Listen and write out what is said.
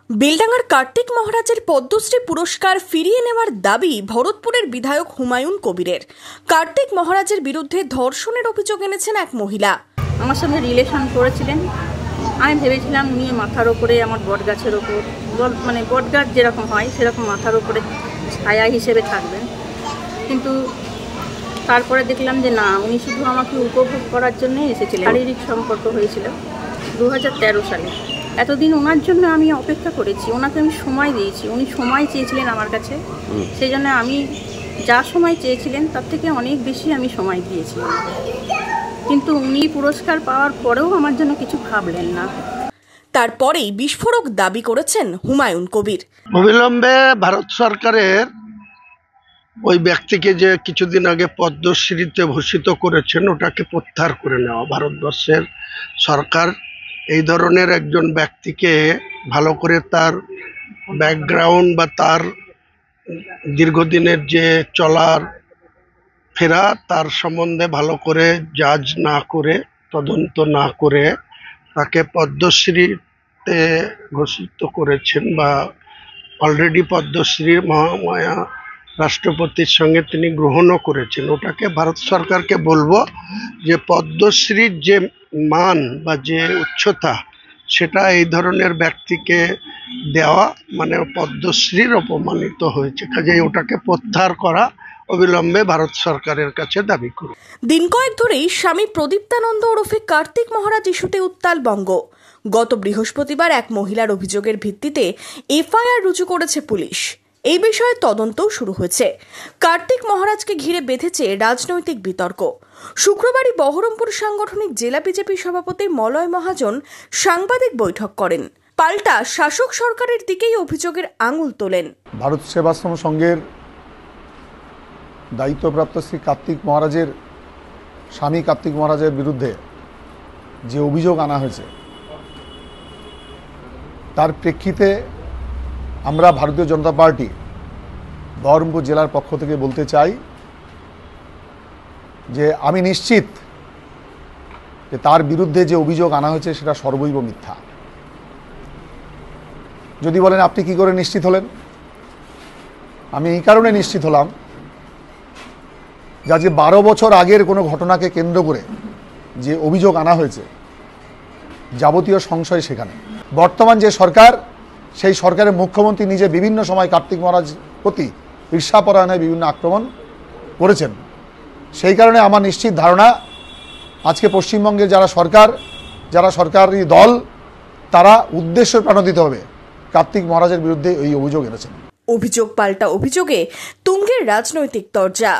বেলডাঙ্গার কার্তিক মহারাজের পদ্মশ্রী পুরস্কার ফিরিয়ে নেওয়ার দাবি ভরতপুরের বিধায়ক হুমায়ুন কবিরের। কার্তিক মহারাজের বিরুদ্ধে ধর্ষণের অভিযোগ এনেছেন এক মহিলা। আমার সঙ্গে রিলেশন করেছিলেন। আমি ভেবেছিলাম নিয়ে মাথার ওপরে আমার বটগাছের ওপর মানে বটগাছ যেরকম হয় সেরকম মাথার ওপরে ছায়া হিসেবে থাকবেন, কিন্তু তারপরে দেখলাম যে না, উনি শুধু আমাকে উপভোগ করার জন্যই এসেছিলেন। শারীরিক সম্পর্ক হয়েছিল 2013 সালে। এতদিন ওনার জন্য আমি অপেক্ষা করেছি, ওনাকে আমি সময় দিয়েছি, উনি সময় চেয়েছিলেন আমার কাছে, সেই জন্য আমি যা সময় চেয়েছিলেন তার থেকে অনেক বেশি আমি সময় দিয়েছি। কিন্তু উনি পুরস্কার পাওয়ার পরেও আমার জন্য কিছু ভাবলেন না। তারপরেই বিস্ফোরক দাবি করেছেন হুমায়ুন কবির। অবিলম্বে ভারত সরকারের ওই ব্যক্তিকে যে কিছুদিন আগে পদ্মশ্রীতে ভূষিত করেছেন ওটাকে প্রত্যাহার করে নেওয়া। ভারতবর্ষের সরকার এই ধরনের একজন ব্যক্তিকে ভালো করে তার ব্যাকগ্রাউন্ড বা তার দীর্ঘদিনের যে চলার ফেরা তার সম্বন্ধে ভালো করে জাজ না করে, তদন্ত না করে তাকে পদ্মশ্রীতে ঘোষিত করেছেন বা অলরেডি পদ্মশ্রী মহামায়া রাষ্ট্রপতির সঙ্গে তিনি গ্রহণও করেছেন। ওটাকে ভারত সরকারকে বলবো যে পদ্মশ্রীর যে মান বা যে উচ্চতা সেটা এই ধরনের ব্যক্তিকে দেওয়া মানে পদ্মশ্রীর অপমানিত হয়েছে, কাজেই ওটাকে প্রত্যাহার করা অবিলম্বে ভারত সরকারের কাছে দাবি করুন। দিন কয়েক ধরেই স্বামী প্রদীপ্তানন্দ ওরফে কার্তিক মহারাজ ইস্যুতে উত্তাল বঙ্গ। গত বৃহস্পতিবার এক মহিলার অভিযোগের ভিত্তিতে এফআইআর রুজু করেছে পুলিশ। এই বিষয়ে তদন্তও শুরু হয়েছে। কার্তিক মহারাজকে ঘিরে বেঁধেছে রাজনৈতিক বিতর্ক। শুক্রবারই বহরমপুর সাংগঠনিক জেলা বিজেপি সভাপতি মলয় মহাজন সাংবাদিক বৈঠক করেন। পাল্টা শাসক সরকারের দিকেই অভিযোগের আঙুল তোলেন। ভারত সেবাশ্রম সংঘের দায়িত্বপ্রাপ্ত শ্রী কার্তিক মহারাজের স্বামী কার্তিক মহারাজের বিরুদ্ধে যে অভিযোগ আনা হয়েছে তার প্রেক্ষিতে আমরা ভারতীয় জনতা পার্টি বহরমপুর জেলার পক্ষ থেকে বলতে চাই যে আমি নিশ্চিত যে তার বিরুদ্ধে যে অভিযোগ আনা হয়েছে সেটা সর্বৈব মিথ্যা। যদি বলেন আপনি কি করে নিশ্চিত হলেন, আমি এই কারণে নিশ্চিত হলাম যে 12 বছর আগের কোনো ঘটনাকে কেন্দ্র করে যে অভিযোগ আনা হয়েছে যাবতীয় সংশয় সেখানে। বর্তমান যে সরকার, সেই সরকারের মুখ্যমন্ত্রী নিজে বিভিন্ন সময় কার্তিক মহারাজ প্রতি ঈর্ষাপরায়ণে বিভিন্ন আক্রমণ করেছেন। সেই কারণে আমার নিশ্চিত ধারণা আজকে পশ্চিমবঙ্গের যারা সরকারি দল তারা উদ্দেশ্য প্রণোদিত হবে কার্তিক মহারাজের বিরুদ্ধে এই অভিযোগ এনেছেন। অভিযোগ পাল্টা অভিযোগে তুঙ্গের রাজনৈতিক তরজা।